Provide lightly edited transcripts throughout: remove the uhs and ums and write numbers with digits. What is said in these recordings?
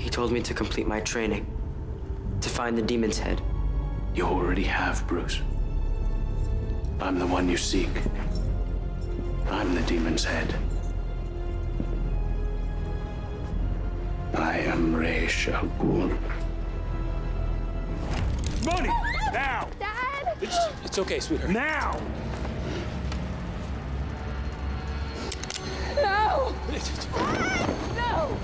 He told me to complete my training, to find the demon's head. You already have, Bruce. I'm the one you seek. I'm the demon's head. I am Rachael Ghoul. Mooney! Now! Dad! It's okay, sweetheart. Now! No! No!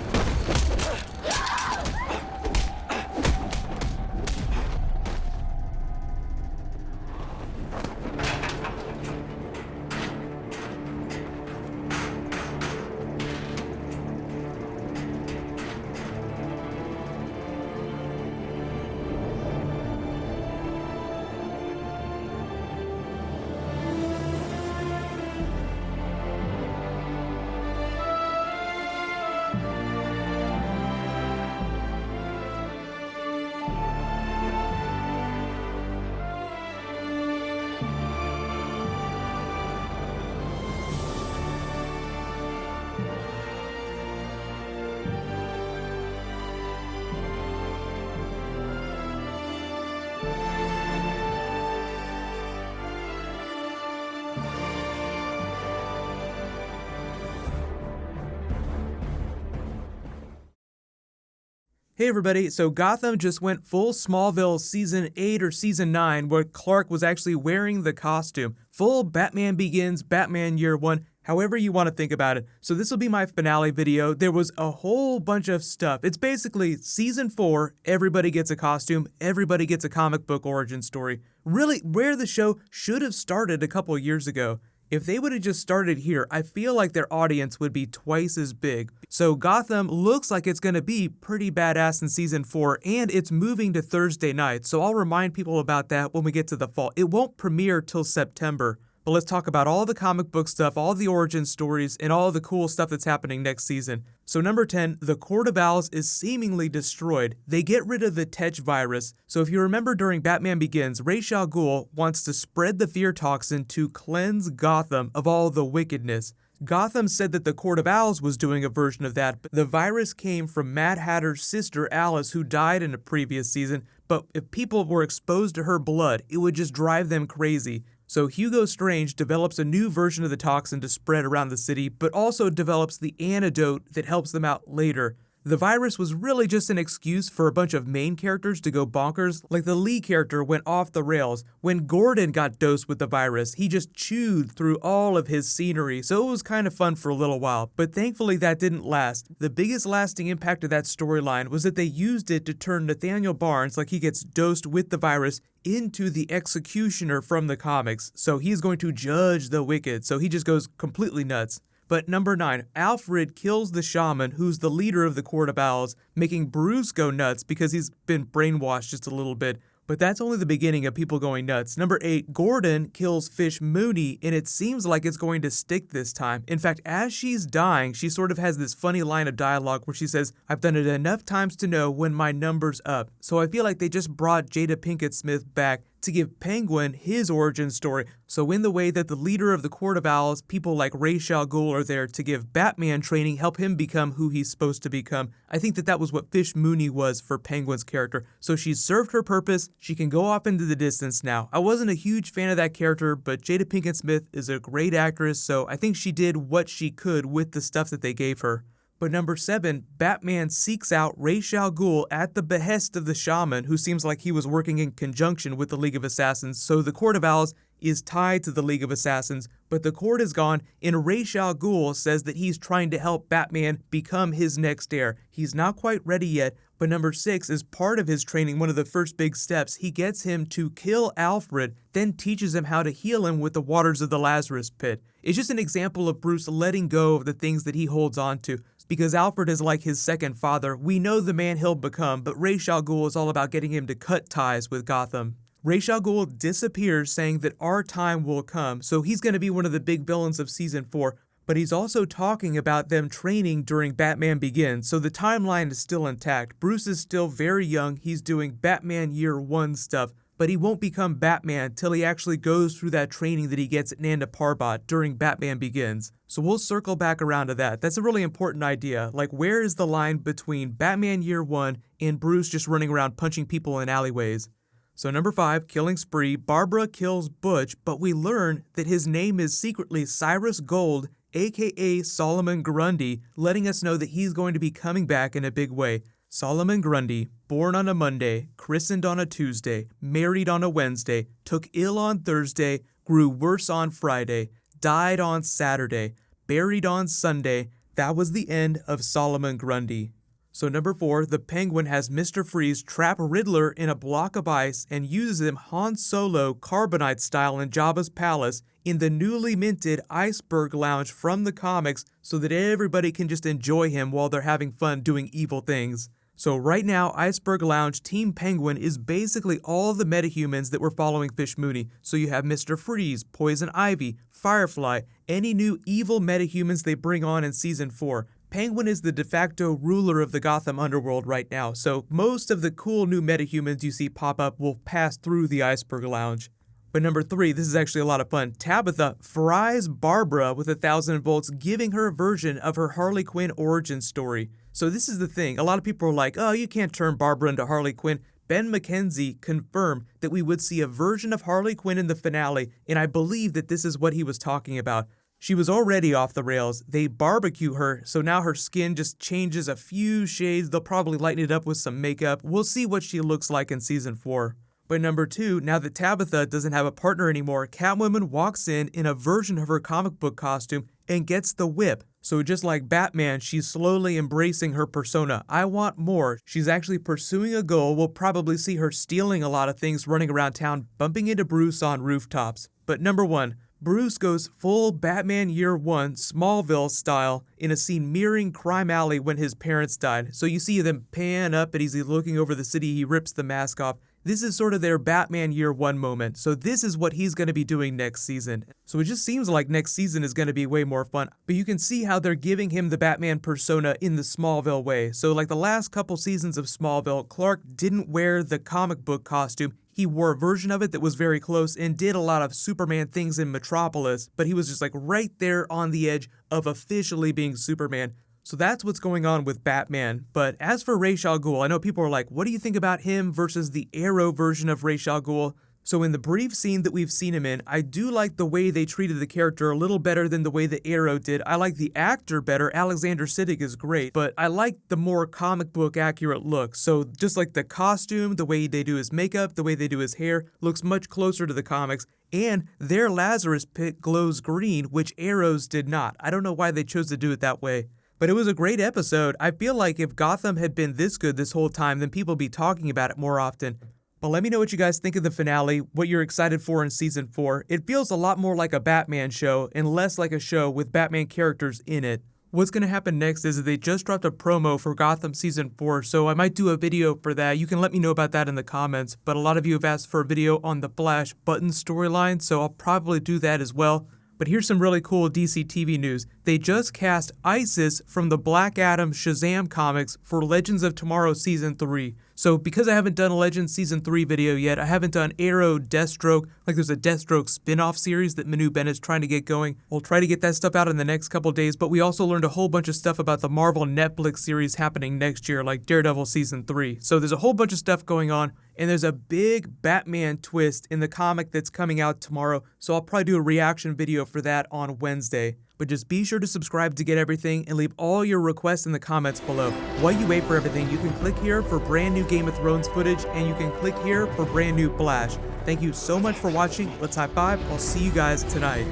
Hey everybody, so Gotham just went full Smallville Season 8 or Season 9 where Clark was actually wearing the costume. Full Batman Begins, Batman Year 1, however you want to think about it. So this will be my finale video. There was a whole bunch of stuff. It's basically Season 4, everybody gets a costume, everybody gets a comic book origin story. Really, where the show should have started a couple years ago. If they would have just started here, I feel like their audience would be twice as big. So Gotham looks like it's going to be pretty badass in Season 4, and it's moving to Thursday night, so I'll remind people about that when we get to the fall. It won't premiere till September. But let's talk about all the comic book stuff, all the origin stories, and all the cool stuff that's happening next season. So number 10, the Court of Owls is seemingly destroyed. They get rid of the Tetch virus. So if you remember during Batman Begins, Rachael Ghoul wants to spread the fear toxin to cleanse Gotham of all the wickedness. Gotham said that the Court of Owls was doing a version of that, but the virus came from Mad Hatter's sister Alice, who died in a previous season, but if people were exposed to her blood, it would just drive them crazy. So Hugo Strange develops a new version of the toxin to spread around the city, but also develops the antidote that helps them out later. The virus was really just an excuse for a bunch of main characters to go bonkers, like the Lee character went off the rails. When Gordon got dosed with the virus, he just chewed through all of his scenery, so it was kind of fun for a little while, but thankfully that didn't last. The biggest lasting impact of that storyline was that they used it to turn Nathaniel Barnes, like he gets dosed with the virus, into the executioner from the comics, so he's going to judge the wicked, so he just goes completely nuts. But number 9, Alfred kills the Shaman, who's the leader of the Court of Owls, making Bruce go nuts because he's been brainwashed just a little bit. But that's only the beginning of people going nuts. Number 8, Gordon kills Fish Mooney, and it seems like it's going to stick this time. In fact, as she's dying, she sort of has this funny line of dialogue where she says, "I've done it enough times to know when my number's up." So I feel like they just brought Jada Pinkett Smith back to give Penguin his origin story. So in the way that the leader of the Court of Owls, people like Rachael Ghoul are there to give Batman training, help him become who he's supposed to become. I think that was what Fish Mooney was for Penguin's character. So she's served her purpose. She can go off into the distance now. I wasn't a huge fan of that character, but Jada Pinkett Smith is a great actress, so I think she did what she could with the stuff that they gave her. But number 7, Batman seeks out Rachael Ghoul at the behest of the Shaman, who seems like he was working in conjunction with the League of Assassins, so the Court of Owls is tied to the League of Assassins, but the court is gone, and Rachael Ghoul says that he's trying to help Batman become his next heir. He's not quite ready yet, but number 6 is part of his training, one of the first big steps. He gets him to kill Alfred, then teaches him how to heal him with the waters of the Lazarus pit. It's just an example of Bruce letting go of the things that he holds on to. Because Alfred is like his second father, we know the man he'll become, but Rachael Ghoul is all about getting him to cut ties with Gotham. Rachael Ghoul disappears, saying that our time will come, so he's going to be one of the big villains of Season 4, but he's also talking about them training during Batman Begins, so the timeline is still intact. Bruce is still very young, he's doing Batman Year 1 stuff, but he won't become Batman till he actually goes through that training that he gets at Nanda Parbat during Batman Begins. So we'll circle back around to that. That's a really important idea. Like, where is the line between Batman Year 1 and Bruce just running around punching people in alleyways? So number 5, killing spree. Barbara kills Butch, but we learn that his name is secretly Cyrus Gold, aka Solomon Grundy, letting us know that he's going to be coming back in a big way. Solomon Grundy, born on a Monday, christened on a Tuesday, married on a Wednesday, took ill on Thursday, grew worse on Friday, died on Saturday, buried on Sunday. That was the end of Solomon Grundy. So number 4, the Penguin has Mr. Freeze trap Riddler in a block of ice and uses him Han Solo Carbonite style in Jabba's palace in the newly minted Iceberg Lounge from the comics so that everybody can just enjoy him while they're having fun doing evil things. So right now, Iceberg Lounge Team Penguin is basically all the metahumans that were following Fish Mooney. So you have Mr. Freeze, Poison Ivy, Firefly, any new evil metahumans they bring on in Season 4. Penguin is the de facto ruler of the Gotham underworld right now, so most of the cool new metahumans you see pop up will pass through the Iceberg Lounge. But number 3, this is actually a lot of fun. Tabitha fries Barbara with 1,000 volts, giving her a version of her Harley Quinn origin story. So this is the thing. A lot of people are like, oh, you can't turn Barbara into Harley Quinn. Ben McKenzie confirmed that we would see a version of Harley Quinn in the finale, and I believe that this is what he was talking about. She was already off the rails. They barbecue her, so now her skin just changes a few shades. They'll probably lighten it up with some makeup. We'll see what she looks like in Season 4. But number 2, now that Tabitha doesn't have a partner anymore, Catwoman walks in a version of her comic book costume and gets the whip. So just like Batman, she's slowly embracing her persona. I want more. She's actually pursuing a goal. We'll probably see her stealing a lot of things, running around town, bumping into Bruce on rooftops. But number 1, Bruce goes full Batman Year 1 Smallville style in a scene mirroring Crime Alley when his parents died. So you see them pan up and he's looking over the city, he rips the mask off. This is sort of their Batman Year 1 moment. So this is what he's going to be doing next season. So it just seems like next season is going to be way more fun. But you can see how they're giving him the Batman persona in the Smallville way. So like the last couple seasons of Smallville, Clark didn't wear the comic book costume. He wore a version of it that was very close and did a lot of Superman things in Metropolis, but he was just like right there on the edge of officially being Superman. So that's what's going on with Batman. But as for Rachael Ghoul, I know people are like, what do you think about him versus the Arrow version of Rachael Ghoul? So in the brief scene that we've seen him in, I do like the way they treated the character a little better than the way the Arrow did. I like the actor better. Alexander Siddig is great, but I like the more comic book accurate look. So just like the costume, the way they do his makeup, the way they do his hair, looks much closer to the comics. And their Lazarus Pit glows green, which Arrow's did not. I don't know why they chose to do it that way. But it was a great episode. I feel like if Gotham had been this good this whole time, then people would be talking about it more often. But let me know what you guys think of the finale, what you're excited for in Season 4. It feels a lot more like a Batman show and less like a show with Batman characters in it. What's going to happen next is that they just dropped a promo for Gotham Season 4, so I might do a video for that. You can let me know about that in the comments, but a lot of you have asked for a video on the Flash Button storyline, so I'll probably do that as well. But here's some really cool DC TV news. They just cast Isis from the Black Adam Shazam comics for Legends of Tomorrow Season 3. So because I haven't done a Legends Season 3 video yet, I haven't done Arrow, Deathstroke, like there's a Deathstroke spin-off series that Manu Bennett's trying to get going. We'll try to get that stuff out in the next couple days, but we also learned a whole bunch of stuff about the Marvel Netflix series happening next year, like Daredevil Season 3. So there's a whole bunch of stuff going on, and there's a big Batman twist in the comic that's coming out tomorrow, so I'll probably do a reaction video for that on Wednesday. But just be sure to subscribe to get everything and leave all your requests in the comments below. While you wait for everything, you can click here for brand new Game of Thrones footage, and you can click here for brand new Flash. Thank you so much for watching. Let's high five. I'll see you guys tonight.